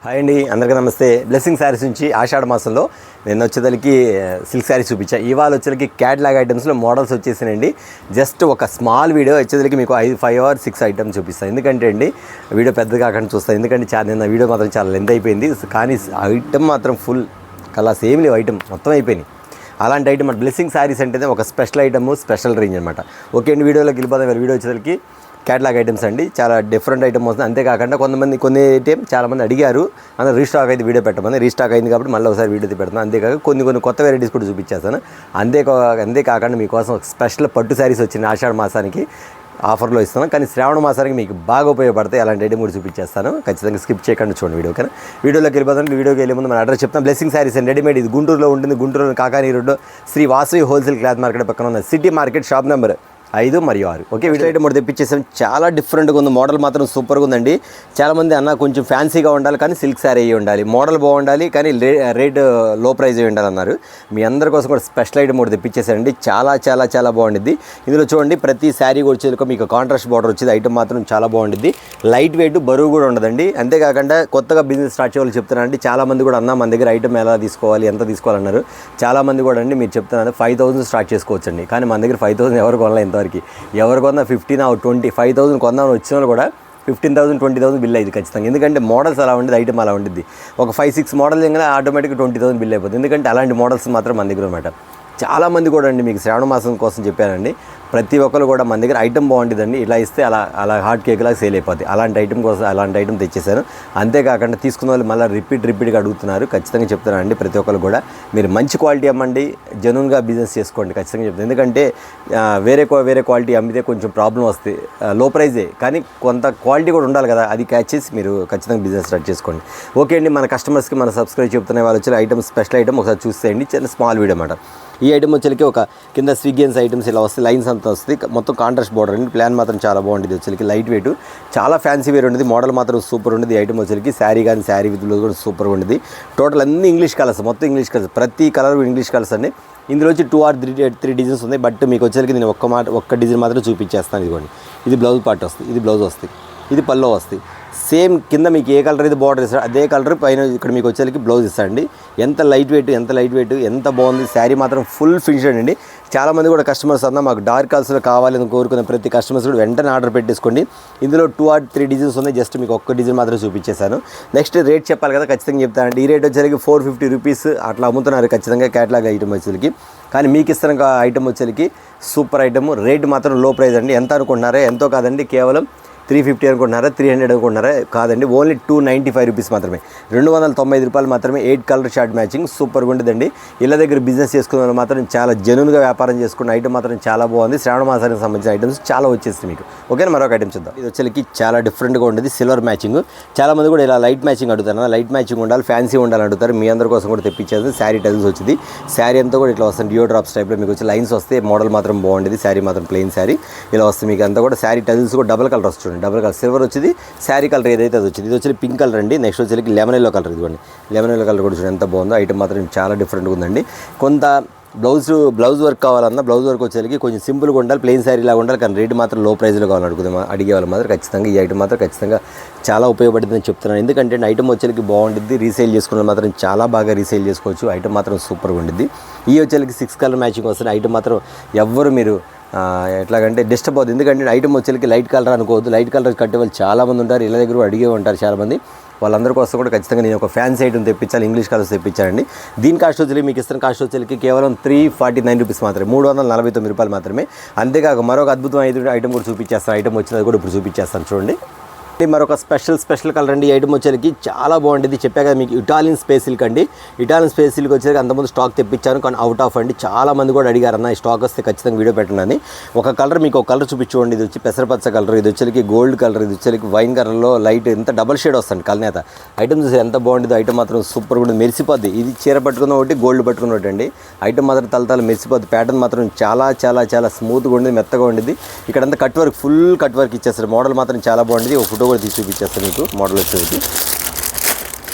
Hi అండి, అందరికీ నమస్తే. బ్లెస్సింగ్ శారీస్ నుంచి ఆషాఢ మాసంలో నేను వచ్చేసరికి సిల్క్ శారీస్ చూపించాను. ఇవాళ వచ్చేసరికి క్యాట్లాగ్ ఐటమ్స్లో మోడల్స్ వచ్చేసినండి. జస్ట్ ఒక స్మాల్ వీడియో వచ్చేసరికి మీకు 5 or 6 ఐటమ్స్ చూపిస్తాను. ఎందుకంటే అండి వీడియో పెద్దగా కాకుండా చూస్తాను, ఎందుకంటే నిన్న వీడియో మాత్రం చాలా లెంత్ అయిపోయింది. కానీ ఐటమ్ మాత్రం ఫుల్ కలర్స్ ఏమి లేవు, ఐటమ్ మొత్తం అయిపోయినాయి. అలాంటి ఐటమ్ మన బ్లెస్సింగ్ శారీస్ అంటేనే ఒక స్పెషల్ ఐటమ్, స్పెషల్ రేంజ్ అనమాట. ఓకే అండి, వీడియోలోకి వెళ్ళిపోతాం. వీడియో వచ్చేసరికి క్యాట్లాగ్ ఐటమ్స్ అండి, చాలా డిఫరెంట్ ఐటమ్ వస్తుంది. అంతేకాకుండా కొన్ని ఐటమ్ చాలామంది అడిగారు, అందులో రీస్టాక్ అయితే వీడియో పెట్టమని. రీస్టాక్ అయింది కాబట్టి మళ్ళీ ఒకసారి వీడియో పెడతాను. అంతేకాక కొన్ని కొత్త వెరైటీస్ కూడా చూపించేస్తాను. అంతేకాకుండా మీకోసం స్పెషల్ పట్టు శారీస్ వచ్చింది ఆషాఢ మాసానికి ఆఫర్లో ఇస్తాను. కానీ శ్రావణ మాసానికి మీకు బాగా ఉపయోగపడతాయి. అలాంటి ఐటమ్ కూడా చూపించేస్తాను. ఖచ్చితంగా స్కిప్ చేయకుండా చూడండి వీడియో. కానీ వీడియోలోకి వెళ్ళిపోతాను. వీడియోకి వెళ్ళే ముందు మన అడ్రస్ చెప్తాను. Blessing saris and readymade. ఇది గుంటూరులో ఉంటుంది. గుంటూరులో Kakani road Shri Vasavi wholesale cloth market పక్కన ఉన్న సిటీ మార్కెట్ షాప్ నెంబర్ 5 మరియు 6. ఓకే, వీడియో ఐటమ్ కూడా తెప్పించేసాం. చాలా డిఫరెంట్గా ఉంది. మోడల్ మాత్రం సూపర్గా ఉందండి. చాలామంది అన్న కొంచెం ఫ్యాన్సీగా ఉండాలి కానీ సిల్క్ శారీ అయ్యి ఉండాలి, మోడల్ బాగుండాలి కానీ రేట్ లో ప్రైస్ అయ్యి ఉండాలన్నారు. మీ అందరి కోసం కూడా స్పెషల్ ఐటమ్ కూడా తెప్పించేసారండి. చాలా చాలా చాలా బాగుండిద్ది. ఇందులో చూడండి, ప్రతి శారీ వచ్చేది మీకు కాంట్రాస్ట్ బార్డర్ వచ్చేది. ఐటమ్ మాత్రం చాలా బాగుండిద్ది. లైట్ వెయిట్, బరువు కూడా ఉండదండి. అంతేకాకుండా కొత్తగా బిజినెస్ స్టార్ట్ చేయాలి చెప్తున్నారండి. చాలామంది కూడా అన్న మన దగ్గర ఐటమ్ ఎలా తీసుకోవాలి, ఎంత తీసుకోవాలన్నారు. చాలామంది కూడా అండి మీరు చెప్తున్నారు 5,000 స్టార్ట్ చేసుకోవచ్చండి. కానీ మన దగ్గర 5,000 ఎవరు కొనాలి, ఎంతవరకు ఎవరు కొన్నా 15 or 20, 5,000 కొందామని వచ్చిన వాళ్ళు కూడా 15,000, 20,000 బిల్ అయింది ఖచ్చితంగా. ఎందుకంటే మోడల్స్ అలా ఉండేది, ఐటమ్ అలా ఉండేది. ఒక 5-6 మోడల్ దగ్గర ఆటోమేటిక్గా 20,000 బిల్ అయిపోతుంది. ఎందుకంటే అలాంటి మోడల్స్ మాత్రం మన దగ్గర అనమాట. చాలామంది కూడా అండి మీకు శ్రావణ మాసం కోసం చెప్పానండి. ప్రతి ఒక్కరు కూడా మన దగ్గర ఐటమ్ బాగుంటుందండి. ఇలా ఇస్తే అలా హాట్ కేక్లా సేల్ అయిపోద్ది. అలాంటి ఐటమ్ కోసం అలాంటి ఐటమ్ తెచ్చేసాను. అంతేకాకుండా తీసుకున్న వాళ్ళు మళ్ళీ రిపీట్గా అడుగుతున్నారు. ఖచ్చితంగా చెప్తున్నానండి, ప్రతి ఒక్కరు కూడా మీరు మంచి క్వాలిటీ అమ్మండి, జెన్యూన్గా బిజినెస్ చేసుకోండి. ఖచ్చితంగా చెప్తాను. ఎందుకంటే వేరే క్వాలిటీ అమ్మితే కొంచెం ప్రాబ్లం వస్తాయి. లో ప్రైజే కానీ కొంత క్వాలిటీ కూడా ఉండాలి కదా, అది క్యాచ్ చేసి మీరు ఖచ్చితంగా బిజినెస్ స్టార్ట్ చేసుకోండి. ఓకే అండి, మన కస్టమర్స్కి మన సబ్స్క్రైబ్ చెప్తున్న వాళ్ళు వచ్చి ఐటమ్ స్పెషల్ ఐటమ్ ఒకసారి చూసేయండి. చిన్న స్మాల్ వీడియో అన్నమాట. ఈ ఐటమ్ వచ్చేకి ఒక కింద స్విగ్గెన్స్ ఐటమ్స్ ఇలా వస్తాయి, లైన్స్ అంతా వస్తుంది. మొత్తం కాంట్రాస్ట్ బార్డర్ అండి. ప్లాన్ మాత్రం చాలా బాగుంటుంది. వచ్చేకి లైట్ వెయిట్, చాలా ఫ్యాన్సీ వేర్ ఉండేది. మోడల్ మాత్రం సూపర్ ఉండేది. ఐటమ్ వచ్చేకి శారీ కానీ శారీ విత్ బ్లౌజ్ కూడా సూపర్గా ఉండేది. టోటల్ అన్ని ఇంగ్లీష్ కలర్స్, మొత్తం ఇంగ్లీష్ కలర్స్, ప్రతి కలర్ ఇంగ్లీష్ కలర్స్ అండి. ఇందులో వచ్చి 2 or 3 డిజైన్స్ ఉన్నాయి. బట్ మీకు వచ్చేకి నేను ఒక్క డిజైన్ మాత్రం చూపించేస్తాను. ఇదిగోండి, ఇది బ్లౌజ్ పార్ట్ వస్తుంది, ఇది బ్లౌజ్ వస్తుంది, ఇది పల్లో వస్తుంది. సేమ్ కింద మీకు ఏ కలర్ అయితే బార్డర్ ఇస్తాడు అదే కలర్ పైన ఇక్కడ మీకు వచ్చేకి బ్లౌజ్ ఇస్తాడండి. ఎంత లైట్ వెయిట్, ఎంత బాగుంది. శారీ మాత్రం ఫుల్ ఫినిషెడ్ అండి. చాలామంది కూడా కస్టమర్స్ అన్నా మాకు డార్క్ కలర్స్లో కావాలని కోరుకునే ప్రతి కస్టమర్స్ కూడా వెంటనే ఆర్డర్ పెట్టేసుకోండి. ఇందులో 2 or 3 డిజైన్స్ ఉన్నాయి. జస్ట్ మీకు ఒక్క డిజైన్ మాత్రం చూపించేశాను. నెక్స్ట్ రేట్ చెప్పాలి కదా, ఖచ్చితంగా చెప్తానండి. ఈ రేట్ వచ్చేకి 450 రూపీస్ అట్లా అమ్ముతున్నారు ఖచ్చితంగా క్యాట్లాగ్ ఐటమ్ వచ్చేకి. కానీ మీకు ఇస్తున్న ఐటమ్ వచ్చేకి సూపర్ ఐటమ్. రేట్ మాత్రం లో ప్రైస్ అండి. ఎంత అనుకుంటున్నారా? ఎంతో కాదండి, కేవలం 350 అనుకుంటున్నారా, 300 అనుకుంటున్నారా? కాదండి, ఓన్లీ 295 రూపీస్ మాత్రమే, 295 రూపాయలు మాత్రమే. 8 కలర్ షార్ట్ మ్యాచింగ్ సూపర్గా ఉండదండి. ఇళ్ళ దగ్గర బిజినెస్ చేసుకునే వాళ్ళు మాత్రం చాలా జెన్యూన్గా వ్యాపారం చేసుకున్న ఐటమ్ మాత్రం చాలా బాగుంది. శ్రావణ మాసానికి సంబంధించిన ఐటమ్స్ చాలా వచ్చేసి మీకు. ఓకేనా, మరొక ఐటమ్ చూద్దాం. ఇది వచ్చేకి చాలా డిఫరెంట్గా ఉండేది, సిల్వర్ మ్యాచింగ్. చాలామంది కూడా ఇలా లైట్ మ్యాచింగ్ అడుగుతారు. లైట్ మ్యాచింగ్ ఉండాలి, ఫ్యాన్సీ ఉండాలని అడుగుతారు. మీ అందరి కోసం కూడా తెప్పించేది. శారీ టైల్స్ వచ్చింది. శారీ అంతా కూడా ఇట్లా వస్తుంది, డియో డ్రాప్స్ టైప్లో మీకు వచ్చి లైన్స్ వస్తాయి. మోడల్ మాత్రం బాగుండేది. శారీ మాత్రం ప్లెయిన్ శారీ ఇలా వస్తుంది. మీకు అంతా కూడా శారీ టైల్స్ కూడా డబుల్ కలర్ వస్తుంది. డబుల్ కలర్ సిల్వర్ వచ్చింది, శారీ కలర్ ఏదైతే అది వచ్చింది. ఇది వచ్చి పింక్ కలర్ అండి. నెక్స్ట్ వచ్చి లెమన్ ఎల్లో కలర్. ఇదిగోండి, లెమన్ ఎల్లో కలర్ కూడా చూడండి ఎంత బాగుందో. ఐటమ్ మాత్రం చాలా డిఫరెంట్గా ఉందండి. కొంత బ్లౌజ్ వర్క్ కావాలన్నా బ్లౌజ్ వర్క్ వచ్చేకి కొంచెం సింపుల్గా ఉండాలి, ప్లెయిన్ శారీ లాగా ఉండాలి. కానీ రేట్ మాత్రం లో ప్రైస్లో కావాలని అడిగే వాళ్ళు మాత్రం ఖచ్చితంగా ఈ ఐటమ్ మాత్రం ఖచ్చితంగా చాలా ఉపయోగపడుతుందని చెప్తున్నాను. ఎందుకంటే ఐటమ్ వచ్చేకి బాగుంటుంది. రీసేల్ చేసుకున్న మాత్రం చాలా బాగా రీసేల్ చేసుకోవచ్చు. ఐటమ్ మాత్రం సూపర్గా ఉంటుంది. ఈ వచ్చేకి 6 కలర్ మ్యాచింగ్ వస్తుంది. ఐటమ్ మాత్రం ఎవ్వరు మీరు ఎట్లాగంటే డిస్టర్బ్ అవుతుంది. ఎందుకంటే ఐటమ్ వచ్చేకి లైట్ కలర్ అనుకోవద్దు. లైట్ కలర్ కట్టే వాళ్ళు చాలామంది ఉంటారు. ఇళ్ళ దగ్గర అడిగే ఉంటారు చాలామంది. వాళ్ళందరి కోసం కూడా ఖచ్చితంగా నేను ఒక ఫ్యాన్సీ ఐటమ్ తెప్పించాలి, ఇంగ్లీష్ కలర్స్ తెప్పించాలండి. దీని కాస్ట్ వచ్చి మీకు ఇస్తున్న కాస్ట్ వచ్చేకి కేవలం 349 రూపీస్ మాత్రమే, 349 రూపాయలు మాత్రమే. అంతేకాక మరొక అద్భుతమైన ఐటమ్ కూడా చూపించేస్తాను. ఐటమ్ వచ్చినది కూడా ఇప్పుడు చూపించేస్తాను చూడండి. మరొక స్పెషల్ కలర్ అండి. ఈ ఐటమ్ వచ్చేకి చాలా బాగుంటుంది. చెప్పా కదా మీకు, ఇటాలియన్ స్పేస్ సిల్క్ అండి. ఇటాలియన్ స్పేస్ సిల్క్ వచ్చేకి అంతకుముందు స్టాక్ తెప్పించాను కానీ అవుట్ ఆఫ్ అండి. చాలా మంది కూడా అడిగారు అన్న ఈ స్టాక్ వస్తే ఖచ్చితంగా వీడియో పెట్టండి. ఒక కలర్ మీకు ఒక కలర్ చూపించుకోండి. ఇది వచ్చి పెసరపచ్చ కలర్, ఇది వచ్చేకి గోల్డ్ కలర్, ఇది వచ్చేకి వైన్ కలర్లో లైట్ ఎంత డబల్ షేడ్ వస్తుంది కలనేత. ఐటమ్ చూసి ఎంత బాగుంటుంది. ఐటమ్ మాత్రం సూపర్గా ఉంటుంది, మెరిసిపోద్ది. ఇది చీర పట్టుకున్న ఒకటి, గోల్డ్ పట్టుకున్న ఒకటి అండి. ఐటమ్ మాత్రం తలతల మెరిసిపోద్ది. ప్యాటర్న్ మాత్రం చాలా చాలా చాలా స్మూత్గా ఉండేది, మెత్తగా ఉండేది. ఇక్కడంతా cut work, full cut work ఇచ్చేస్తారు. మోడల్ మాత్రం చాలా బాగుంటుంది. ఒక ఫోటో కూడా తీసి చూపించేస్తారు మీకు. మోడల్ వచ్చేది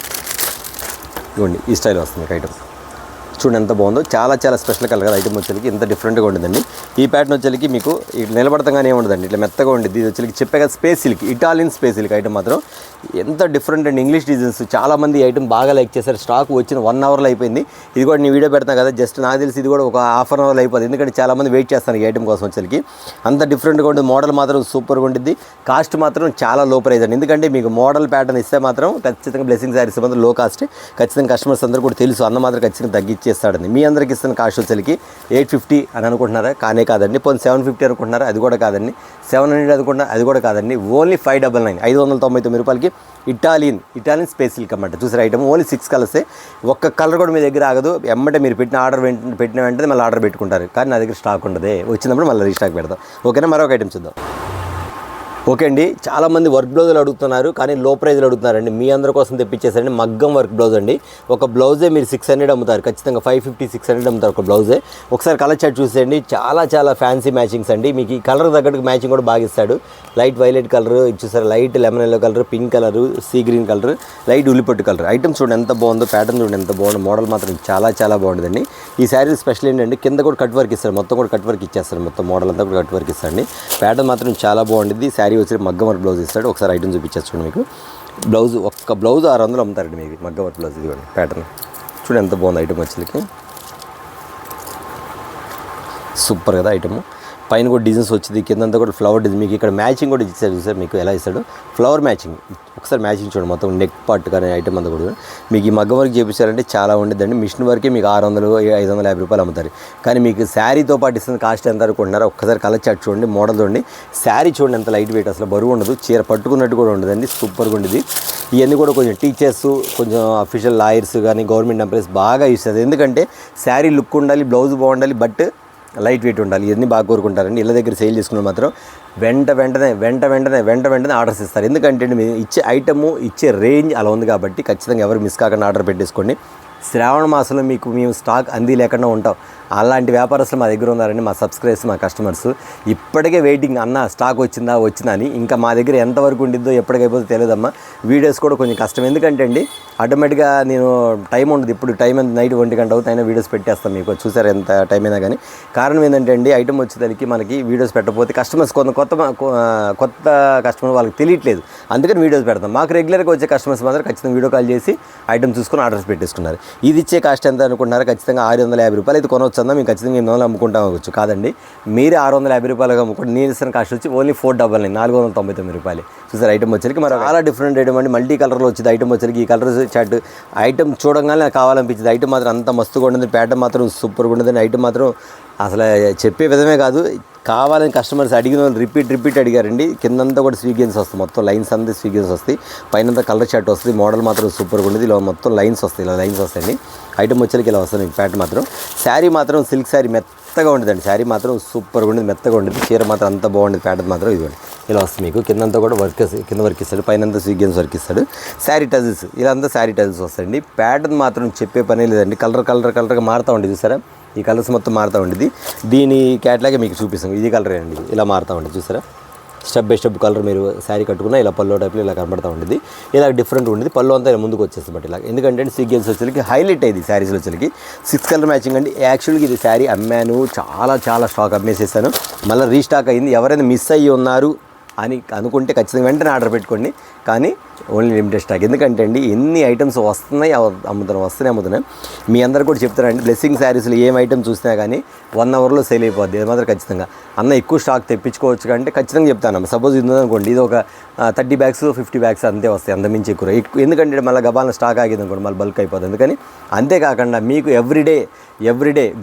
ఇవ్వండి, ఈ స్టైల్ వస్తుంది ఐటమ్. చూడండి ఎంత బాగుందో, చాలా చాలా స్పెషల్ కలర్ ఐటమ్ వచ్చేకి ఇంత డిఫరెంట్గా ఉండదండి. ఈ ప్యాటర్న్ వచ్చేకి మీకు ఇట్లా నిలబడతాగానే ఉండదండి, ఇట్లా మెత్తగా ఉండేది. ఇది వచ్చేకి చెప్పే కదా space silk, Italian space silk item మాత్రం ఎంత డిఫరెంట్ అండి. ఇంగ్లీష్ డిజైన్స్ చాలామంది ఐటమ్ బాగా లైక్ చేశారు. స్టాక్ వచ్చిన 1 అవర్లో అయిపోయింది. ఇది కూడా నేను వీడియో పెడతాను కదా, జస్ట్ నాకు తెలిసి ఇది కూడా ఒక హాఫ్ అన్ అవర్లో అయిపోతుంది. ఎందుకంటే చాలామంది వెయిట్ చేస్తాను ఈ ఐటమ్ కోసం వచ్చేకి. అంత డిఫరెంట్గా ఉంటుంది, మోడల్ మాత్రం సూపర్గా ఉంటుంది. కాస్ట్ మాత్రం చాలా లో ప్రైస్ అండి. ఎందుకంటే మీకు మోడల్ ప్యాటర్న్ ఇస్తే మాత్రం ఖచ్చితంగా బ్లెస్సింగ్ శారీస్ మాత్రం లో కాస్ట్. ఖచ్చితంగా కస్టమర్స్ అందరూ కూడా తెలుసు, అన్న మాత్రం ఖచ్చితంగా తగ్గించేస్తాడండి. మీ అందరికి ఇస్తున్న కాస్ట్ వచ్చేకి 850 అని అనుకుంటున్నారా? కానే కాదండి. పోనీ 750 అనుకుంటున్నారా? అది కూడా కాదండి. 700 అనుకుంటున్నారా? అది కూడా కాదండి. ఓన్లీ 599, 599 రూపాయలకి ఇటాలియన్ స్పేస్ సిల్క్ అన్నమాట. చూసారు ఐటమ్ ఓన్లీ 6 కలర్సే. ఒక్క కలర్ కూడా మీ దగ్గర ఆగదు. ఎమ్మటే మీరు పెట్టిన వెంటనే మళ్ళీ ఆర్డర్ పెట్టుకుంటారు. కానీ నా దగ్గర స్టాక్ ఉండదు, వచ్చినప్పుడు మళ్ళీ రీస్టాక్ పెడతాం. ఓకేనా? మరొక ఐటమ్ చూద్దాం. ఓకే అండి, చాలామంది వర్క్ బ్లౌజులు అడుగుతున్నారు, కానీ లో ప్రైజ్లో అడుగుతున్నారండి. మీ అందరి కోసం తెప్పించేసండి మగ్గం వర్క్ బ్లౌజ్ అండి. ఒక బ్లౌజే మీరు 600 అమ్ముతారు, ఖచ్చితంగా 550-600 అమ్ముతారు ఒక బ్లౌజే. ఒకసారి కలర్ చార్ట్ చూసేయండి, చాలా ఫ్యాన్సీ మ్యాచింగ్స్ అండి. మీకు ఈ కలర్ తగ్గట్టు మ్యాచింగ్ కూడా బాగా ఇస్తాడు. లైట్ వైలెట్ కలర్ చూసారు, light lemon yellow colour, pink colour, sea green colour, light ఉల్లిపట్టు కలర్. ఐటమ్ చూడండి ఎంత బాగుందో, ప్యాటర్న్ చూడండి ఎంత బాగుందో, మోడల్ మాత్రం చాలా బాగుంటుందండి. ఈ శారీ స్పెషల్ ఏంటంటే కింద కూడా కట్ వర్క్ ఇస్తారు, మొత్తం కూడా కట్ వర్క్ ఇచ్చేస్తారు. మొత్తం మోడల్ అంతా కూడా కట్ వర్క్ ఇస్తారండి. ప్యాటర్న్ మాత్రం చాలా బాగుంటుంది. శారీ వచ్చి మగ్గం వర్క్ బ్లౌజ్ ఇస్తాడు. ఒకసారి ఐటమ్ చూపించేస్తాడు మీకు. బ్లౌజ్ ఒక్క బ్లౌజ్ 600 అమ్ముతారండి మీకు మగ్గం వర్క్ బ్లౌజ్. ఇదిగోండి ప్యాటర్న్ చూడండి ఎంత బాగుంది ఐటమ్ వచ్చేకి. సూపర్ కదా ఐటమ్. పైన కూడా డిజైన్స్ వచ్చింది, కిందంతా కూడా ఫ్లవర్ డిజైన్. మీకు ఇక్కడ మ్యాచింగ్ కూడా ఇచ్చాడు చూసారు, మీకు ఎలా ఇస్తాడు ఫ్లవర్ మ్యాచింగ్. ఒకసారి మ్యాచింగ్ చూడండి, మొత్తం నెక్ పార్ట్ కానీ ఐటమ్ అంతా కూడా మీకు ఈ మగ్గం వర్క్ చేయించారంటే చాలా ఉండేదండి. మిషన్ వరకే మీకు 600-550 రూపాయలు అమ్ముతారు. కానీ మీకు శారీతో పాటు ఇస్తుంది కాస్ట్ ఎంత అనుకుంటున్నారో ఒక్కసారి కలర్ చార్ట్ చూడండి, మోడల్ చూడండి, శారీ చూడండి ఎంత లైట్ వెయిట్, అసలు బరువు ఉండదు, చీర పట్టుకున్నట్టు కూడా ఉండదండి. సూపర్గా ఉండేది. ఇవన్నీ కూడా కొంచెం టీచర్స్, కొంచెం అఫీషియల్ లాయర్స్ కానీ గవర్నమెంట్ ఎంప్లాయీస్ బాగా ఇస్తుంది. ఎందుకంటే శారీ లుక్ ఉండాలి, బ్లౌజ్ బాగుండాలి, బట్ లైట్ వెయిట్ ఉండాలి. ఇవన్నీ బాగా కోరుకుంటారండి. ఇళ్ళ దగ్గర సేల్ చేసుకున్న మాత్రం వెంటనే ఆర్డర్స్ ఇస్తారు. ఎందుకంటే మీరు ఇచ్చే ఐటము, ఇచ్చే రేంజ్ అలా ఉంది కాబట్టి ఖచ్చితంగా ఎవరు మిస్ కాకుండా ఆర్డర్ పెట్టేసుకోండి. శ్రావణ మాసంలో మీకు మేము స్టాక్ అంది లేకుండా ఉంటాం. అలాంటి వ్యాపారస్తులు మా దగ్గర ఉన్నారండి, మా సబ్స్క్రైబర్స్, మా కస్టమర్స్. ఇప్పటికే వెయిటింగ్, అన్న స్టాక్ వచ్చిందా అని. ఇంకా మా దగ్గర ఎంతవరకు ఉండిద్దో ఎప్పటికైపోతే తెలియదమ్మా. వీడియోస్ కూడా కొంచెం కష్టం, ఎందుకంటే అండి ఆటోమేటిక్గా నేను టైం ఉండదు. ఇప్పుడు టైం ఎంత నైట్ 1 గంట అవుతుంది, అయినా వీడియోస్ పెట్టేస్తాను మీకు. చూసారు ఎంత టైం అయినా కానీ. కారణం ఏంటంటే అండి ఐటమ్ వచ్చేదానికి మనకి వీడియోస్ పెట్టకపోతే కస్టమర్స్ కొత్త కస్టమర్ వాళ్ళకి తెలియట్లేదు, అందుకని వీడియోస్ పెడతాం. మాకు రెగ్యులర్గా వచ్చే కస్టమర్స్ మాత్రం ఖచ్చితంగా వీడియో కాల్ చేసి ఐటమ్ చూసుకొని ఆర్డర్స్ పెట్టేసుకున్నారు. ఇది ఇచ్చే కాస్ట్ ఎంత అనుకుంటున్నారు? ఖచ్చితంగా 650 రూపాయలు. ఇది కొనవచ్చు అన్నా, మేము ఖచ్చితంగా 800 అమ్ముకుంటాం అవ్వచ్చు. కాదండి, మీరే 650 రూపాయలుగా అమ్ముకుంటే నేను ఇస్తున్న కాస్ట్ వచ్చి ఓన్లీ 499, 499 రూపాయలు. చూసారు ఐటమ్ వచ్చరికి మరి చాలా డిఫరెంట్ ఐటమ్ అండి. మల్టీ కలర్లో వచ్చింది ఐటమ్ వచ్చరికి. ఈ కలర్ చాట్ ఐటమ్ చూడగానే నాకు కావాలనిపించింది. ఐటమ్ మాత్రం అంత మస్తుగా ఉండదు, ప్యాటర్న్ మాత్రం సూపర్గా ఉండదు. ఐటమ్ మాత్రం అసలు చెప్పే విధమే కాదు, కావాలని కస్టమర్స్ అడిగిన వాళ్ళు రిపీట్ అడిగారండి. కిందంతా కూడా స్వీగెన్స్ వస్తాయి, మొత్తం లైన్స్ అంతా స్వీగెన్స్ వస్తాయి. పైనంతా కలర్ షర్ట్ వస్తుంది, మోడల్ మాత్రం సూపర్గా ఉండేది. ఇలా మొత్తం లైన్స్ వస్తాయి, ఇలా లైన్స్ వస్తాయండి. ఐటమ్ వచ్చేకి ఇలా వస్తుంది. ప్యాంట్ మాత్రం శారీ మాత్రం సిల్క్ శారీ మెత్తగా ఉండదండి. శారీ మాత్రం సూపర్గా ఉండేది, మెత్తగా ఉండేది. చీర మాత్రం అంత బాగుండేది. ప్యాంట్ మాత్రం ఇదిగోండి ఇలా వస్తుంది మీకు. కిందంతా కూడా కింద వర్క్ ఇస్తాడు, పైనంతా స్వీగెన్స్ వర్క్ ఇస్తాడు. శారీ టజిల్స్ ఇలా అంతా శారీ టజిల్స్ వస్తాయండి. ప్యాటర్న్ మాత్రం చెప్పే పనే లేదండి. కలర్గా మారుతూ ఉండేది చూసారా, ఈ కలర్స్ మొత్తం మారుతూ ఉండేది. దీని క్యాట్లాగే మీకు చూపిస్తాం. ఇది కలర్ అండి, ఇలా మారుతూ ఉండేది చూసారా. స్టెప్ బై స్టెప్ కలర్ మీరు శారీ కట్టుకున్నా ఇలా పల్లో టైప్లో ఇలా కనబడుతూ ఉండేది. ఇలా డిఫరెంట్ ఉండేది. పళ్ళు అంతా ఇలా ముందుకు వచ్చేసి బట్ ఇలా, ఎందుకంటే సీక్వెన్స్ వచ్చేసరికి హైలైట్ అయ్యింది శారీస్లో వచ్చేసరికి. 6 కలర్ మ్యాచింగ్ అండి. యాక్చువల్గా ఇది శారీ అమ్మాను, చాలా స్టాక్ అమ్మేసేసాను. మళ్ళీ రీస్టాక్ అయ్యింది. ఎవరైనా మిస్ అయ్యి ఉన్నారు అని అనుకుంటే ఖచ్చితంగా వెంటనే ఆర్డర్ పెట్టుకోండి. కానీ ఓన్లీ లిమిటెడ్ స్టాక్. ఎందుకంటే అండి ఎన్ని ఐటమ్స్ వస్తున్నాయి అమ్ముతున్నాయి. మీ అందరు కూడా చెప్తారండి, బ్లెస్సింగ్ శారీస్లో ఏం ఐటమ్ చూసినా కానీ 1 అవర్లో సేల్ అయిపోద్ది. అది మాత్రం ఖచ్చితంగా అన్న ఎక్కువ స్టాక్ తెప్పించుకోవచ్చు కంటే ఖచ్చితంగా చెప్తాను. సపోజ్ ఇది ఉందనుకోండి, ఇది ఒక 30 బ్యాగ్స్ 50 బ్యాగ్స్ అంతే వస్తాయి, అంతమించి ఎక్కువ. ఎందుకంటే మళ్ళీ గబాలను స్టాక్ ఆగింది అనుకోండి, మళ్ళీ బల్క్ అయిపోతుంది. అందుకని అంతేకాకుండా మీకు ఎవ్రీడే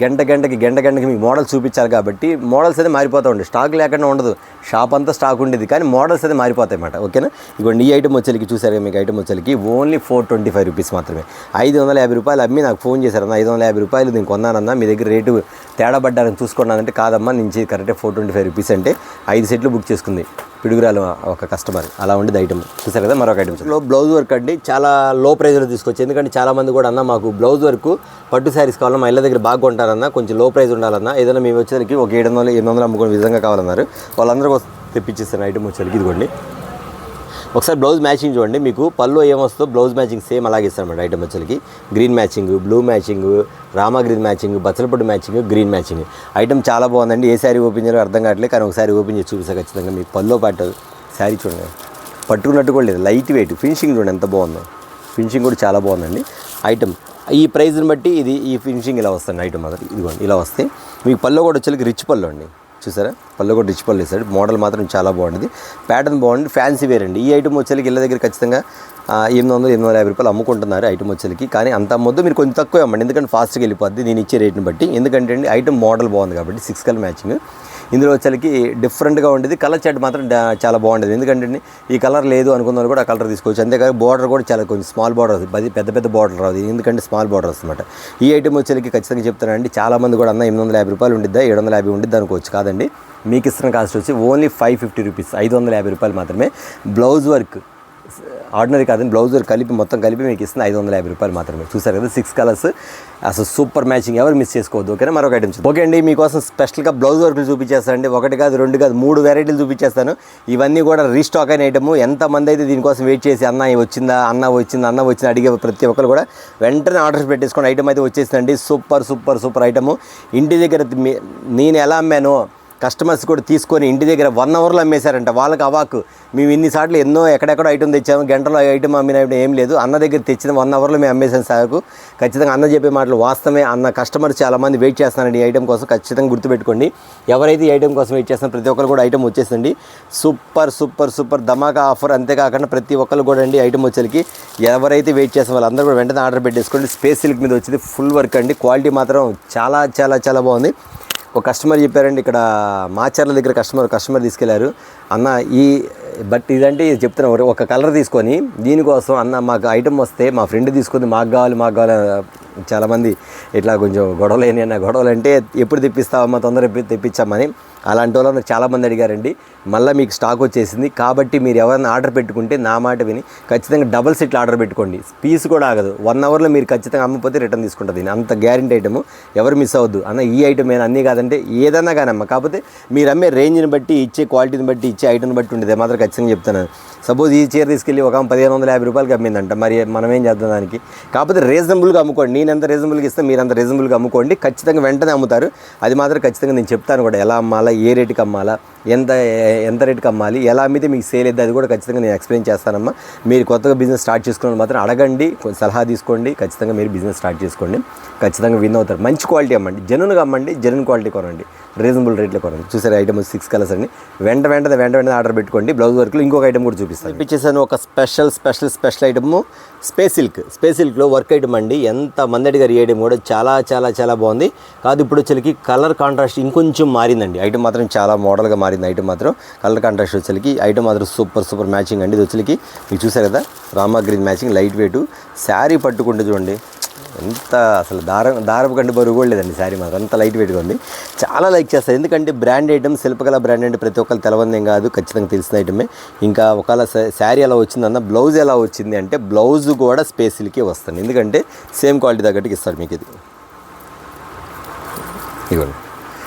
గంటకి మీకు మోడల్స్ చూపించాలి కాబట్టి మోడల్స్ అయితే మారిపోతూ ఉంటాయి. స్టాక్ లేకుండా ఉండదు, షాప్ అంతా స్టాక్ ఉండేది, కానీ మోడల్స్ అయితే మారిపోతాయి అన్నమాట. ఓకేనా? ఇదిగోండి ఈ ఐటమ్ వచ్చేకి చూసారు, మీకు ఐటమ్ వచ్చేకి ఓన్లీ 425 రూపీస్ మాత్రమే. 550 రూపాయలు అమ్మి నాకు ఫోన్ చేశారన్న, 550 రూపాయలు నేను కొన్నానన్నా, మీ దగ్గర రేటు తేడా పడ్డారని చూసుకున్నానంటే కాదమ్మా నుంచి కరెక్టే 425 రూపీస్ అంటే 5 సెట్లు బుక్ చేసుకుంది పిడుగురాలు ఒక కస్టమర్. అలా ఉండేది ఐటమ్. చూసారు కదా మరొక ఐటమ్ బ్లౌజ్ వర్క్ అండి. చాలా లో ప్రైస్లో తీసుకొచ్చి, ఎందుకంటే చాలామంది కూడా అన్న మాకు బ్లౌజ్ వర్క్ పట్టు శారీస్ కావాలన్నా, మా ఇళ్ళ దగ్గర బాగా కొంటారన్నా, కొంచెం లో ప్రైస్ ఉండాలన్నా, ఏదైనా మేము వచ్చేసరికి ఒక 700-800 అమ్ముకునే విధంగా కావాలన్నారు. వాళ్ళందరూ తెప్పించేస్తాను ఐటమ్ వచ్చేసరికి. ఇదిగోండి ఒకసారి బ్లౌజ్ మ్యాచింగ్ చూడండి, మీకు పళ్ళు ఏమొస్తుందో బ్లౌజ్ మ్యాచింగ్ సేమ్ అలాగే ఇస్తారన్నమాట. ఐటమ్ వచ్చేసరికి green matching, blue matching, Rama green matching, బచ్చలపొడి మ్యాచింగ్, గ్రీన్ మ్యాచింగ్. ఐటమ్ చాలా బాగుందండి. ఏ శారీ ఓపెన్ చేయాలో అర్థం కావట్లేదు, కానీ ఒకసారి ఓపెన్ చేసి చూపిస్తా ఖచ్చితంగా. మీకు పళ్ళు పాటు శారీ చూడండి, పట్టుకున్నట్టు కూడా లేదు, లైట్ వెయిట్. ఫినిషింగ్ చూడండి ఎంత బాగుందో, ఫినిషింగ్ కూడా చాలా బాగుందండి. ఐటమ్ ఈ ప్రైస్ని బట్టి ఈ ఫినిషింగ్ ఇలా వస్తుంది. ఐటమ్ మాత్రం ఇదిగోండి ఇలా వస్తే మీకు పళ్ళు కూడా వచ్చేసరికి రిచ్ పళ్ళు అండి. చూసారా, పళ్ళు కూడా రిచ్ పళ్ళు వేసాడు. మోడల్ మాత్రం చాలా బాగుంటుంది, ప్యాటర్న్ బాగుంది, ఫ్యాన్సీ వేర్ అండి. ఈ ఐటమ్ వచ్చేసరికి ఇళ్ళ దగ్గర ఖచ్చితంగా 800-850 రూపాయలు అమ్ముకుంటున్నారు ఐటమ్ వచ్చేసరికి. కానీ అంత మొద్దు మీరు కొంచెం తక్కువ అమ్మండి, ఎందుకంటే ఫాస్ట్గా వెళ్ళిపోద్ది నేను ఇచ్చే రేట్ని బట్టి. ఎందుకంటే అండి ఐటమ్ మోడల్ బాగుంది కాబట్టి 6 కలర్ మ్యాచింగ్. ఇందులో వచ్చేసరికి డిఫరెంట్గా ఉండేది. కలర్ చార్ట్ మాత్రం చాలా బాగుండేది. ఎందుకంటే ఈ కలర్ లేదు అనుకున్న వాళ్ళు కూడా ఆ కలర్ తీసుకోవచ్చు. అంతేకాదు బార్డర్ కూడా చాలా కొంచెం స్మాల్ బార్డర్ వస్తుంది, పెద్ద బార్డర్ రాదు, ఎందుకంటే స్మాల్ బార్డర్ వస్తుందన్నమాట. ఈ ఐటమ్ వచ్చేసరికి ఖచ్చితంగా చెప్తానండి, చాలామంది కూడా అన్న 850 రూపాయలు ఉండిద్దా, 750 ఉండిద్దా అనుకోవచ్చు. కాదండి, మీకు ఇస్తున్న కాస్ట్ వచ్చి ఓన్లీ 550 రూపీస్, 550 రూపాయలు మాత్రమే. బ్లౌజ్ వర్క్ ఆర్డినరీ కాదండి, బ్లౌజ్ వర్క్ కలిపి మొత్తం కలిపి మీకు ఇస్తుంది 550 రూపాయలు మాత్రమే. చూసారు కదా 6 కలర్స్, అసలు సూపర్ మ్యాచింగ్, ఎవరు మిస్ చేసుకోవద్దు. ఓకేనా, మరొక ఐటమ్స్. ఓకే అండి, మీకోసం స్పెషల్గా బ్లౌజ్ వర్క్లు చూపించేస్తానండి. 1 కాదు 2 కాదు 3 వెరైటీలు చూపించేస్తాను. ఇవన్నీ కూడా రీస్టాక్ అయిన ఐటమ్. ఎంతమంది అయితే దీనికోసం వెయిట్ చేసి అన్న వచ్చిందా అడిగే ప్రతి ఒక్కరు కూడా వెంటనే ఆర్డర్స్ పెట్టేసుకోండి. ఐటమ్ అయితే వచ్చేసిందండి. Super item. ఇంటి దగ్గర నేను ఎలా అమ్మానో కస్టమర్స్ కూడా తీసుకొని ఇంటి దగ్గర 1 అవర్లో అమ్మేశారంట. వాళ్ళకి అవాకు, మేము ఇన్నిసార్లు ఎన్నో ఎక్కడెక్కడో ఐటమ్ తెచ్చాము, గంటలో ఐటమ్ అమ్మిన ఏం లేదు, అన్న దగ్గర తెచ్చిన 1 అవర్లో మేము అమ్మేసాను సార్కు. ఖచ్చితంగా అన్న చెప్పే మాటలు వాస్తవమే. అన్న కస్టమర్స్ చాలామంది వెయిట్ చేస్తున్నారండి ఈ ఐటమ్ కోసం. ఖచ్చితంగా గుర్తుపెట్టుకోండి, ఎవరైతే ఈ ఐటమ్ కోసం వెయిట్ చేస్తున్నారు ప్రతి ఒక్కరు కూడా ఐటమ్ వచ్చేసిందండి. సూపర్ ధమాకా ఆఫర్. అంతేకాకుండా ప్రతి ఒక్కరు కూడా అండి ఐటమ్ వచ్చేసరికి ఎవరైతే వెయిట్ చేస్తున్న వాళ్ళందరూ కూడా వెంటనే ఆర్డర్ పెట్టేసుకోండి. స్పేస్ సిల్క్ మీద వచ్చింది, ఫుల్ వర్క్ అండి. క్వాలిటీ మాత్రం చాలా బాగుంది. ఒక కస్టమర్ చెప్పారండి, ఇక్కడ మాచర్ల దగ్గర కస్టమర్ తీసుకెళ్లారు. అన్న బట్ ఇదంటే చెప్తున్నా, ఒక కలర్ తీసుకొని దీనికోసం అన్న మాకు ఐటమ్ వస్తే మా ఫ్రెండ్ తీసుకుంది, మాకు కావాలి. చాలామంది ఇట్లా కొంచెం గొడవలు అంటే ఎప్పుడు తెప్పిస్తావమ్మా, తొందరగా తెప్పించామని అలాంటి వాళ్ళు చాలామంది అడిగారండి. మళ్ళీ మీకు స్టాక్ వచ్చేసింది కాబట్టి మీరు ఎవరైనా ఆర్డర్ పెట్టుకుంటే నా మాట విని ఖచ్చితంగా డబుల్ సెట్లు ఆర్డర్ పెట్టుకోండి. పీస్ కూడా ఆగదు, 1 అవర్లో మీరు ఖచ్చితంగా అమ్మకపోతే రిటర్న్ తీసుకుంటుంది. అంత గ్యారెంటీ ఐటమ్, ఎవరు మిస్ అవ్వద్దు. అన్న ఈ ఐటమ్ ఏమైనా అన్నీ కాదంటే ఏదన్నా కానీ అమ్మ, కాకపోతే మీరు అమ్మే రేంజ్ని బట్టి, ఇచ్చే క్వాలిటీని బట్టి, ఇచ్చే ఐటమ్ని బట్టి ఉండేది మాత్రం ఖచ్చితంగా చెప్తాను. సపోజ్ ఈ చీర తీసుకెళ్ళి ఒక 1550 రూపాయలకి అమ్మిందంట, మరి మనం ఏం చేద్దాం దానికి? కాకపోతే రీజనబుల్గా అమ్ముకోండి. నేను ఎంత రీజనబుల్గా ఇస్తే మీరు అంత రీజనబుల్గా అమ్ముకోండి, ఖచ్చితంగా వెంటనే అమ్ముతారు. అది మాత్రం ఖచ్చితంగా నేను చెప్తాను కూడా, ఎలా అమ్మాలా, ఏ రేటుకి అమ్మాలా, ఎంత రేటుకి అమ్మాలి, ఎలా అమ్మితే మీకు సేల్ అయితే అది కూడా ఖచ్చితంగా నేను ఎక్స్ప్లెయిన్ చేస్తానమ్మా. మీరు కొత్తగా బిజినెస్ స్టార్ట్ చేసుకోవడం మాత్రం అడగండి, సలహా తీసుకోండి, ఖచ్చితంగా మీరు బిజినెస్ స్టార్ట్ చేసుకోండి, ఖచ్చితంగా విన్ అవుతారు. మంచి క్వాలిటీ అమ్మండి, జెన్యూన్గా అమ్మండి, జెన్యూన్ క్వాలిటీ కొనండి, రీజనబుల్ రేట్లో కొనండి. చూసారు ఐటమ్ 6 కలర్స్ అండి. వెంటనే ఆర్డర్ పెట్టుకోండి. బ్లౌజ్ వర్క్లో ఇంకొక ఐటమ్ కూడా చూపిస్తాను. ఒక స్పెషల్ ఐటమ్ స్పేస్ సిల్క్లో వర్క్ ఐటమ్ అండి. ఎంత మంది అడిగారు ఈ ఐటమ్ కూడా, చాలా బాగుంది. కాదు ఇప్పుడు వచ్చేసరికి కలర్ కాంట్రాస్ట్ ఇంకొంచెం మారిందండి. ఐటమ్ మాత్రం చాలా మోడల్గా మారింది. ఐటమ్ మాత్రం కలర్ కాంట్రాస్ట్ వచ్చేసరికి ఐటమ్ మాత్రం సూపర్ మ్యాచింగ్ అండి. ఇది వచ్చేసరికి మీకు చూసారు కదా, Rama green matching, light weight. Sari పట్టుకుంటే చూడండి ఎంత అసలు దారపు కంటే బరువు కూడా లేదండి. శారీ మాత్రం అంత లైట్ వెయిట్గా ఉంది. చాలా లైక్ చేస్తారు, ఎందుకంటే బ్రాండ్ ఐటమ్, శిల్పకళ బ్రాండ్ అంటే ప్రతి ఒక్కరు తెలవందేం కాదు, ఖచ్చితంగా తెలిసిన ఐటమే. ఇంకా ఒకవేళ శారీ ఎలా వచ్చిందన్న, బ్లౌజ్ ఎలా వచ్చింది అంటే బ్లౌజ్ కూడా స్పేస్ సిల్కే వస్తుంది, ఎందుకంటే సేమ్ క్వాలిటీ తగ్గట్టుకి ఇస్తాడు మీకు. ఇదిగోండి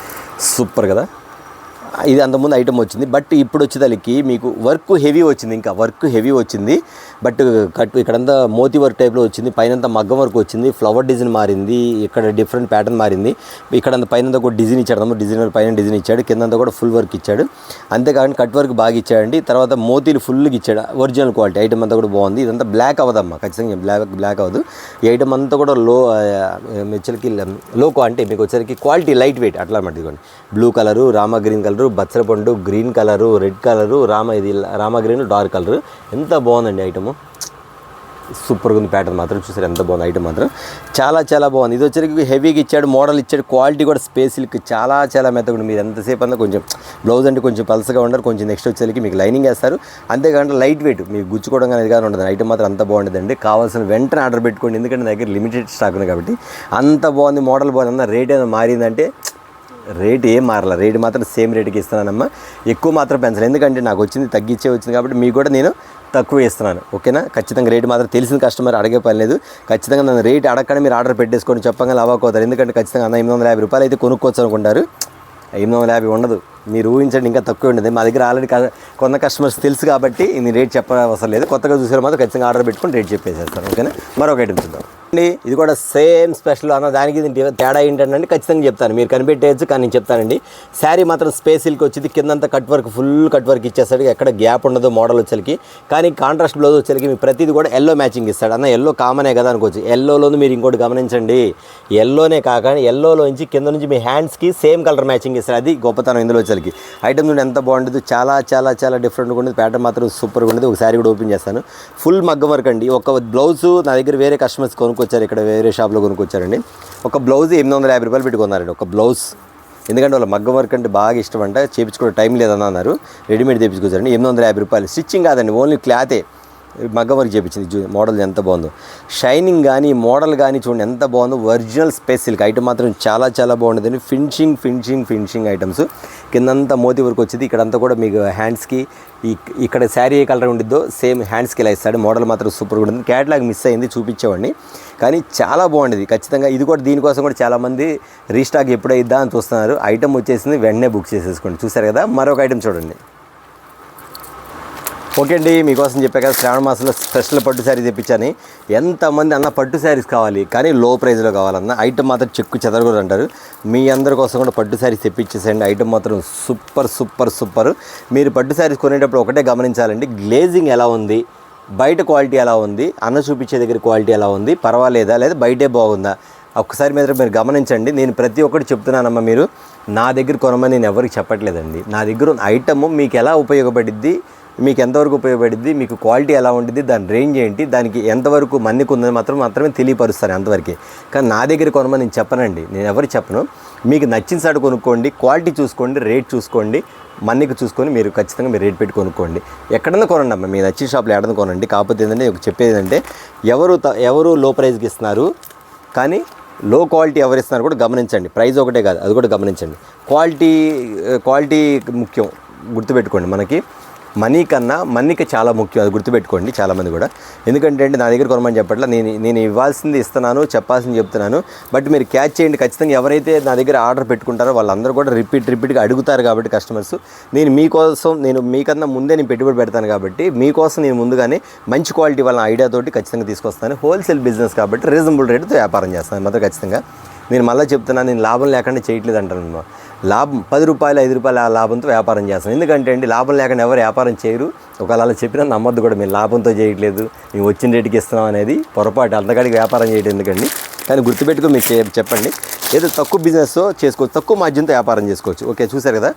సూపర్ కదా. ఇది అంతకుముందు ఐటమ్ వచ్చింది, బట్ ఇప్పుడు వచ్చేదానికి మీకు వర్క్ హెవీ వచ్చింది. ఇంకా వర్క్ హెవీ వచ్చింది, బట్ ఇక్కడంతా మోతీ వర్క్ టైప్లో వచ్చింది. పైనంతా మగ్గం వర్క్ వచ్చింది, ఫ్లవర్ డిజైన్ మారింది, ఇక్కడ డిఫరెంట్ ప్యాటర్న్ మారింది. ఇక్కడ పైనంతా కూడా డిజైన్ ఇచ్చాడు, డిజైనర్ పైన డిజైన్ ఇచ్చాడు, కిందంతా కూడా ఫుల్ వర్క్ ఇచ్చాడు. అంతేకాకుండా కట్ వర్క్ బాగా ఇచ్చాడండి. తర్వాత మోతీలు ఫుల్గా ఇచ్చాడు, ఒరిజినల్ క్వాలిటీ. ఐటమ్ అంతా కూడా బాగుంది. ఇదంతా బ్లాక్ అవ్వదమ్మా, ఖచ్చితంగా బ్లాక్ అవ్వదు. ఈ ఐటమ్ అంతా కూడా లో అంటే మీకు వచ్చేసరికి క్వాలిటీ లైట్ వెయిట్ అట్లా అన్నమాట. ఇదిగోండి బ్లూ కలరు, రామా గ్రీన్ కలరు, బచ్చలపండు గ్రీన్ కలరు, రెడ్ కలరు, రామా గ్రీన్ డార్క్ కలరు. ఎంత బాగుందండి ఐటము, సూపర్గా ఉంది. ప్యాటర్న్ మాత్రం చూసారు ఎంత బాగుంది. ఐటమ్ మాత్రం చాలా బాగుంది. ఇది వచ్చరికి హెవీగా ఇచ్చాడు, మోడల్ ఇచ్చాడు, క్వాలిటీ కూడా స్పేస్ సిల్క్ చాలా మెత్తగా. మీరు ఎంతసేపు అన్నా కొంచెం బ్లౌజ్ అంటే కొంచెం పల్సగా ఉండరు, కొంచెం నెక్స్ట్ వచ్చేసరికి మీకు లైనింగ్ వేస్తారు. అంతేకాకుండా లైట్ వెయిట్, మీకు గుచ్చుకోవడం కానీ కానీ ఉండదు. ఐటమ్ మాత్రం అంత బాగుంటుందండి. కావాల్సిన వెంటనే ఆర్డర్ పెట్టుకోండి, ఎందుకంటే నా దగ్గర లిమిటెడ్ స్టాక్ ఉంది కాబట్టి. అంత బాగుంది, మోడల్ బాగుంది. అన్న రేట్ ఏమైనా మారిందంటే రేట్ ఏం మారలా, రేట్ మాత్రం సేమ్ రేటుకి ఇస్తున్నానమ్మా. ఎక్కువ మాత్రం పెంచాలి, ఎందుకంటే నాకు వచ్చింది వచ్చింది కాబట్టి మీకు కూడా నేను తక్కువ ఇస్తున్నాను. ఓకేనా, ఖచ్చితంగా రేట్ మాత్రం తెలిసిన కస్టమర్ అడిగే పని లేదు. ఖచ్చితంగా నన్ను రేట్ అడగగానే మీరు ఆర్డర్ పెట్టేసుకొని చెప్పగానే అవ్వకపోతారు, ఎందుకంటే ఖచ్చితంగా 850 రూపాయలు అయితే కొనుక్కోవచ్చు అనుకుంటారు. 850 ఉండదు, మీరు ఊహించండి ఇంకా తక్కువ ఉండదు. మా దగ్గర ఆల్రెడీ కొంత కస్టమర్స్ తెలుసు కాబట్టి నేను రేట్ చెప్పవసరం లేదు. కొత్తగా చూసారు మాత్రం ఖచ్చితంగా ఆర్డర్ పెట్టుకొని రేట్ చెప్పేసేస్తాను. ఓకేనా, మరొక ఐటమ్ చూద్దాం అండి. ఇది కూడా సేమ్ స్పెషల్ అన్న దానికి తేడా ఏంటంటే ఖచ్చితంగా చెప్తాను, మీరు కనిపెట్టేయచ్చు కానీ నేను చెప్తానండి. శారీ మాత్రం స్పేస్ సిల్క్ వచ్చింది, కిందంతా cut work full cut work ఇచ్చేస్తాడు, ఎక్కడ గ్యాప్ ఉండదు మోడల్ వచ్చేకి. కానీ కాంట్రాస్ట్ బ్లౌజ్ వచ్చేకి మీకు ప్రతిది కూడా ఎల్లో మ్యాచింగ్ ఇస్తాడు. అన్న ఎల్లో కామనే కదా అనుకోవచ్చు. ఎల్లోలోనూ మీరు ఇంకోటి గమనించండి, ఎల్లోనే కాక ఎల్లోలోంచి కింద నుంచి మీ హ్యాండ్స్కి సేమ్ కలర్ మ్యాచింగ్ ఇస్తాడు. అది గొప్పతనం ఇందులో వచ్చేకి. ఐటమ్ నుండి ఎంత బాగుంటుంది, చాలా చాలా చాలా డిఫరెంట్గా ఉండేది. ప్యాటర్న్ మాత్రం సూపర్గా ఉండేది. ఒక శారీ కూడా ఓపెన్ చేస్తాను, ఫుల్ మగ్గం వర్క్ అండి. ఒక బ్లౌజ్ నా దగ్గర వేరే కస్టమర్స్ కొనుక్కొచ్చారు, ఇక్కడ వేరే షాప్లో కొనుక్కొచ్చారండి. ఒక బ్లౌజ్ 850 రూపాయలు పెట్టుకున్నారండి ఒక బ్లౌజ్. ఎందుకంటే వాళ్ళ మగ్గం వర్క్ అంటే బాగా ఇష్టం అంట, చేయించుకోవడం టైం లేదని అన్నారు. రెడీమేడ్ తెప్పించుకొచ్చారండి. 850 రూపాయలు. స్టిచ్చింగ్ కాదండి, ఓన్లీ క్లాతే మగ్గం వర్క్ చేయించింది. మోడల్ ఎంత బాగుందో, షైనింగ్ కానీ మోడల్ కానీ చూడండి ఎంత బాగుందో. ఒరిజినల్ స్పేస్ సిల్క్ ఐటమ్ మాత్రం చాలా చాలా బాగుంటుందండి. Finishing items. కిందంతా మోతీ వర్క్ వచ్చింది, ఇక్కడంతా కూడా మీకు హ్యాండ్స్కి ఇక్కడ శారీ ఏ కలర్ ఉండిద్దో సేమ్ హ్యాండ్స్కి ఇలా ఇస్తాడు. మోడల్ మాత్రం సూపర్గా ఉంటుంది. క్యాట్లాగ్ మిస్ అయింది, చూపించేవాడిని కానీ చాలా బాగుండేది ఖచ్చితంగా. ఇది కూడా దీనికోసం కూడా చాలామంది రీస్టాక్ ఎప్పుడైద్దా అని చూస్తున్నారు. ఐటమ్ వచ్చేసింది, వెంటనే బుక్ చేసేసుకోండి. చూసారు కదా, మరొక ఐటమ్ చూడండి. ఓకే అండి, మీకోసం చెప్పా కదా శ్రావణ మాసంలో స్పెషల్ పట్టు శారీ తెప్పించాను. ఎంతమంది అన్న పట్టు శారీస్ కావాలి కానీ లో ప్రైస్లో కావాలన్న ఐటమ్ మాత్రం చెక్కు చెదరకూడదు అంటారు. మీ అందరి కోసం కూడా పట్టు శారీస్ తెప్పించేసేయండి. ఐటమ్ మాత్రం సూపర్. మీరు పట్టు శారీస్ కొనేటప్పుడు ఒకటే గమనించాలండి, గ్లేజింగ్ ఎలా ఉంది, బయట క్వాలిటీ ఎలా ఉంది, అన్న చూపించే దగ్గర క్వాలిటీ ఎలా ఉంది, పర్వాలేదా లేదా బయటే బాగుందా, ఒక్కసారి మీద మీరు గమనించండి. నేను ప్రతి ఒక్కటి చెప్తున్నానమ్మా, మీరు నా దగ్గర కొనమని నేను ఎవరికి చెప్పట్లేదండి. నా దగ్గర ఐటమ్ మీకు ఎలా ఉపయోగపడిద్ది, మీకు ఎంతవరకు ఉపయోగపడింది, మీకు క్వాలిటీ ఎలా ఉంటుంది, దాని రేంజ్ ఏంటి, దానికి ఎంతవరకు మన్నిక ఉందని మాత్రమే తెలియపరుస్తాను అంతవరకే. కానీ నా దగ్గర కొనమని నేను చెప్పనండి, నేను ఎవరికి చెప్పను. మీకు నచ్చిన సాడు కొనుక్కోండి, క్వాలిటీ చూసుకోండి, రేట్ చూసుకోండి, మన్నిక చూసుకొని మీరు ఖచ్చితంగా మీరు రేట్ పెట్టి కొనుక్కోండి. ఎక్కడన్నా కొనండి అమ్మ, మీ నచ్చిన షాప్లో ఎక్కడన్నా కొనండి. కాకపోతే ఏంటంటే చెప్పేది ఏంటంటే ఎవరు లో ప్రైస్కి ఇస్తున్నారు కానీ లో క్వాలిటీ ఎవరు ఇస్తున్నారు కూడా గమనించండి. ప్రైస్ ఒకటే కాదు, అది కూడా గమనించండి. క్వాలిటీ ముఖ్యం, గుర్తుపెట్టుకోండి. మనకి మనీ కన్నా మన్నిక చాలా ముఖ్యం, అది గుర్తుపెట్టుకోండి చాలామంది కూడా. ఎందుకంటే నా దగ్గర కొనమని చెప్పట్లా, నేను ఇవ్వాల్సింది ఇస్తున్నాను, చెప్పాల్సింది చెప్తున్నాను. బట్ మీరు క్యాచ్ చేయండి ఖచ్చితంగా. ఎవరైతే నా దగ్గర ఆర్డర్ పెట్టుకుంటారో వాళ్ళందరూ కూడా రిపీట్గా అడుగుతారు కాబట్టి కస్టమర్స్, నేను మీకన్నా ముందే నేను పెట్టుబడి పెడతాను కాబట్టి మీకోసం నేను ముందుగానే మంచి క్వాలిటీ వాళ్ళ ఐడియాతోటి ఖచ్చితంగా తీసుకొస్తాను. హోల్సేల్ బిజినెస్ కాబట్టి రీజనబుల్ రేటుతో వ్యాపారం చేస్తాను మాత్రం ఖచ్చితంగా. నేను మళ్ళీ చెప్తున్నాను, నేను లాభం లేకుండా చేయట్లేదు అంటాను. లాభం 10 రూపాయలు 5 రూపాయల లాభంతో వ్యాపారం చేస్తాను. ఎందుకంటే లాభం లేకుండా ఎవరు వ్యాపారం చేయరు. ఒకవేళ అలా చెప్పినా నమ్మొద్దు కూడా, మేము లాభంతో చేయట్లేదు, మేము వచ్చిన రేటుకి ఇస్తున్నాం అనేది పొరపాటు. అంతకాడికి వ్యాపారం చేయడం ఎందుకండి. కానీ గుర్తుపెట్టుకో, మీకు చెప్పండి, ఏదో తక్కువ బిజినెస్ చేసుకోవచ్చు, తక్కువ మార్జిన్తో వ్యాపారం చేసుకోవచ్చు. ఓకే, చూసారు కదా.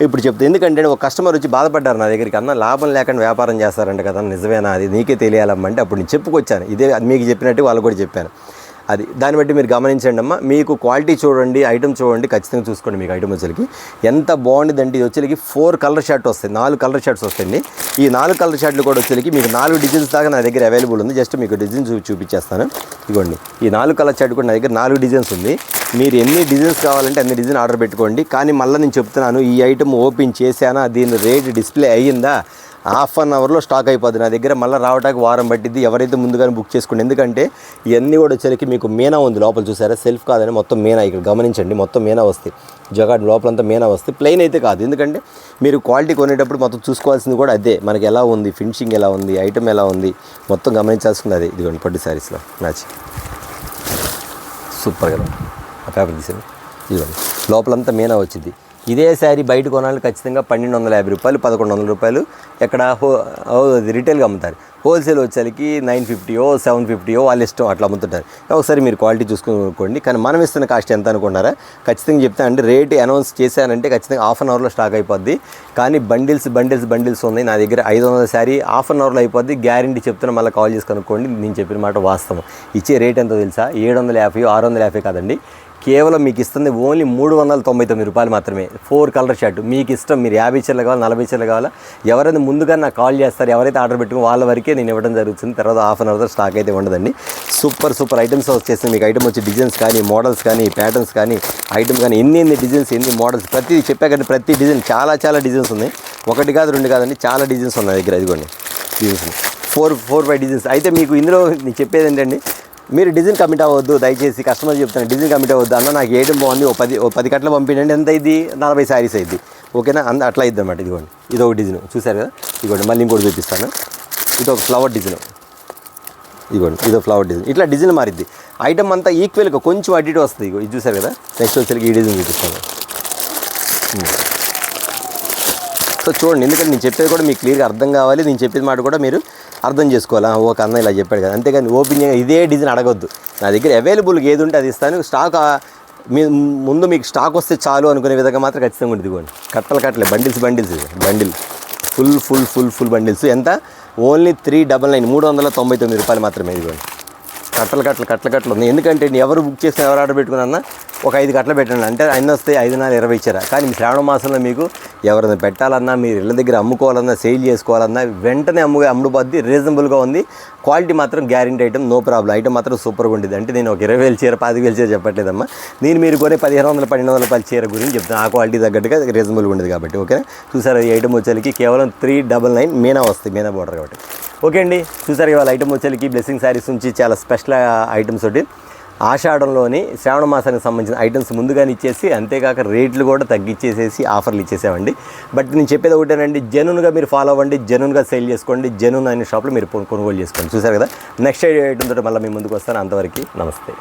ఇప్పుడు చెప్తే ఎందుకంటే ఒక కస్టమర్ వచ్చి బాధపడ్డారు నా దగ్గరికి, అన్న లాభం లేకుండా వ్యాపారం చేస్తారంట కదా, నిజమేనా, అది నీకే తెలియాలమ్మంటే అప్పుడు నేను చెప్పుకొచ్చాను. ఇదే మీకు చెప్పినట్టు వాళ్ళు కూడా చెప్పాను. అది దాన్ని బట్టి మీరు గమనించండి అమ్మా. మీకు క్వాలిటీ చూడండి, ఐటమ్ చూడండి, ఖచ్చితంగా చూసుకోండి. మీకు ఐటమ్ వచ్చేకి ఎంత బాగుంటుందంటే ఇది వచ్చేకి 4 కలర్ షర్ట్ వస్తాయి, 4 కలర్ షర్ట్స్ వస్తాయండి. ఈ 4 కలర్ షర్ట్లు కూడా వచ్చేకి మీకు 4 డిజైన్స్ దాకా నా దగ్గర అవైలబుల్ ఉంది. జస్ట్ మీకు డిజైన్ చూపించేస్తాను. ఇదిగోండి, ఈ 4 కలర్ షర్ట్ కూడా నా దగ్గర 4 డిజైన్స్ ఉంది. మీరు ఎన్ని డిజైన్స్ కావాలంటే అన్ని డిజైన్ ఆర్డర్ పెట్టుకోండి. కానీ మళ్ళీ నేను చెప్తున్నాను, ఈ ఐటమ్ ఓపెన్ చేశానా, దీని రేట్ డిస్ప్లే అయ్యిందా, హాఫ్ అన్ అవర్లో స్టాక్ అయిపోద్ది నా దగ్గర. మళ్ళీ రావడానికి వారం పట్టిద్ది. ఎవరైతే ముందుగానే బుక్ చేసుకోండి. ఎందుకంటే ఇవన్నీ కూడా వచ్చేసరికి మీకు మీనా ఉంది లోపల, చూసారా, సెల్ఫ్ కాదని మొత్తం మీనా. ఇక్కడ గమనించండి, మొత్తం మీనా వస్తాయి, జగాడ్ లోపలంతా మీనా వస్తాయి, ప్లెయిన్ అయితే కాదు. ఎందుకంటే మీరు క్వాలిటీ కొనేటప్పుడు మొత్తం చూసుకోవాల్సింది కూడా అదే, మనకి ఎలా ఉంది, ఫినిషింగ్ ఎలా ఉంది, ఐటమ్ ఎలా ఉంది, మొత్తం గమనించాల్సింది అదే. ఇదిగోండి పట్టు శారీస్లో మ్యాచ్ సూపర్ కదా. ఆ పేపర్ తీసాను, ఇదిగోండి లోపలంతా మీనా వచ్చింది. ఇదే శారీ బయట కొనాలి ఖచ్చితంగా 1250 రూపాయలు, 1100 రూపాయలు. ఎక్కడ రిటైల్గా అమ్ముతారు. హోల్సేల్ వచ్చేసరికి 950 750 వాళ్ళ ఇష్టం అట్లా అమ్ముతుంటారు. ఒకసారి మీరు క్వాలిటీ చూసుకోండి. కానీ మనం ఇస్తున్న కాస్ట్ ఎంత అనుకుంటారా, ఖచ్చితంగా చెప్తానండి. రేట్ అనౌన్స్ చేశానంటే ఖచ్చితంగా హాఫ్ అన్ అవర్లో స్టాక్ అయిపోద్ది. కానీ బండిల్స్ ఉన్నాయి నా దగ్గర. 500 శారీ హాఫ్ అన్ అవర్లో అయిపోద్ది, గ్యారంటీ చెప్తున్నా. మళ్ళీ కాల్ చేసి కనుక్కోండి, నేను చెప్పిన మాట వాస్తవం. ఇచ్చే రేట్ ఎంతో తెలుసా, 750 650 కాదండి, కేవలం మీకు ఇస్తుంది ఓన్లీ 399 రూపాయలు మాత్రమే. 4 కలర్ షర్ట్ మీకు ఇష్టం. మీరు 50 చీరలు కావాలి, 40 చీరలు కావాలా, ఎవరైతే ముందుగా నాకు కాల్ చేస్తారు, ఎవరైతే ఆర్డర్ పెట్టుకుని వాళ్ళ వరకే నేను ఇవ్వడం జరుగుతుంది. తర్వాత హాఫ్ అన్ అవర్తో స్టాక్ అయితే ఉండదండి. సూపర్ ఐటమ్స్ వచ్చేసి మీకు ఐటమ్ వచ్చి డిజైన్స్ కానీ, మోడల్స్ కానీ, ప్యాటర్న్స్ కానీ, ఐటమ్ కానీ, ఎన్ని డిజైన్స్, ఎన్ని మోడల్స్, ప్రతి చెప్పాకంటే ప్రతి డిజైన్ చాలా డిజైన్స్ ఉన్నాయి. 1 కాదు 2 కాదండి, చాలా డిజైన్స్ ఉన్నాయి దగ్గర. ఇదిగోండి డిజైన్స్ 4-5 డిజైన్స్. అయితే మీకు ఇందులో నేను చెప్పేది ఏంటండి, మీరు డిజైన్ కమిట్ అవ్వద్దు దయచేసి. కస్టమర్ చెప్తాను, డిజైన్ కమిట్ అవ్వద్దు. అన్న నాకు ఏయడం బాగుంది, ఓ 10 కట్టలు పంపించండి, ఎంత అయింది, 40 శారీస్ అయింది. ఓకేనా, అట్లా ఇద్దన్నమాట. ఇదిగోండి ఇది ఒక డిజైన్ చూసారు కదా, ఇదిగోండి మళ్ళీ ఇంకోటి చూపిస్తాను. ఇది ఒక ఫ్లవర్ డిజైన్, ఇదిగోండి ఇదో ఫ్లవర్ డిజైన్. ఇట్లా డిజైన్ మారిద్ది. ఐటమ్ అంతా ఈక్వల్గా కొంచెం అటు ఇటు వస్తుంది. ఇది చూసారు కదా. నెక్స్ట్ వచ్చేసరికి ఈ డిజైన్ చూపిస్తాను. సో చూడండి, ఎందుకంటే నేను చెప్పేది కూడా మీకు క్లియర్గా అర్థం కావాలి, నేను చెప్పేది మాట కూడా మీరు అర్థం చేసుకోవాలి. ఒక అన్న ఇలా చెప్పాడు కదా, అంతేగాని ఓపెన్ ఇదే డిజైన్ అడగొద్దు. నా దగ్గర అవైలబుల్గా ఏది ఉంటే అది ఇస్తాను. స్టాక్ మీ ముందు మీకు స్టాక్ వస్తే చాలు అనుకునే విధంగా మాత్రం ఖచ్చితంగా ఉంటుంది. ఇదిగోండి కట్టలే బండిల్స్ బండిల్ ఫుల్ బండిల్స్. ఎంత? ఓన్లీ 399 399 రూపాయలు మాత్రమే. ఇదిగోండి కట్టలు ఉన్నాయి. ఎందుకంటే ఎవరు బుక్ చేసిన ఎవరు ఆర్డర్ పెట్టుకున్నా ఒక 5 కట్టలు పెట్టండి అంటే అన్నీ వస్తే 5 4 20 ఇచ్చారా. కానీ మీ శ్రావణ మాసంలో మీకు ఎవరైనా పెట్టాలన్నా, మీరు ఇళ్ళ దగ్గర అమ్ముకోవాలన్నా, సేల్ చేసుకోవాలన్నా వెంటనే అమ్ముడుపోద్ది. రీజనబుల్గా ఉంది. క్వాలిటీ మాత్రం guarantee item, no problem. Item మాత్రం సూపర్గా ఉంటుంది. అంటే నేను ఒక 20,000 చీర 25,000 చీర చెప్పట్లేదమ్మా. మీరు కొనే 1500 1200 రూపాయల చీర గురించి చెప్తాను. ఆ క్వాలిటీ తగ్గట్టుగా రీజనబుల్గా ఉంటుంది కాబట్టి. ఓకేనా. చూసారు ఈ ఐటమ్ వచ్చేసరికి కేవలం 399 మీనా వస్తుంది, మీనా బోర్డర్ కాబట్టి. ఓకే అండి, చూసారు ఇవాళ ఐటమ్ వచ్చేసరికి బ్లెస్సింగ్ శారీస్ నుంచి చాలా స్పెషల్ ఐటమ్స్ ఒకటి ఆషాఢంలోని శ్రావణ మాసానికి సంబంధించిన ఐటమ్స్ ముందుగానే ఇచ్చేసి, అంతేకాక రేట్లు కూడా తగ్గించేసేసి ఆఫర్లు ఇచ్చేసామండి. బట్ నేను చెప్పేది ఒకటేనండి, జెన్యూన్గా మీరు ఫాలో అవ్వండి, జెన్యూన్గా సేల్ చేసుకోండి, జెన్యూన్ అనే షాప్లో మీరు కొనుగోలు చేసుకోండి. చూసారు కదా. నెక్స్ట్ ఐటమ్ తోటి మళ్ళీ మీ ముందుకు వస్తాను. అంతవరకు నమస్తే.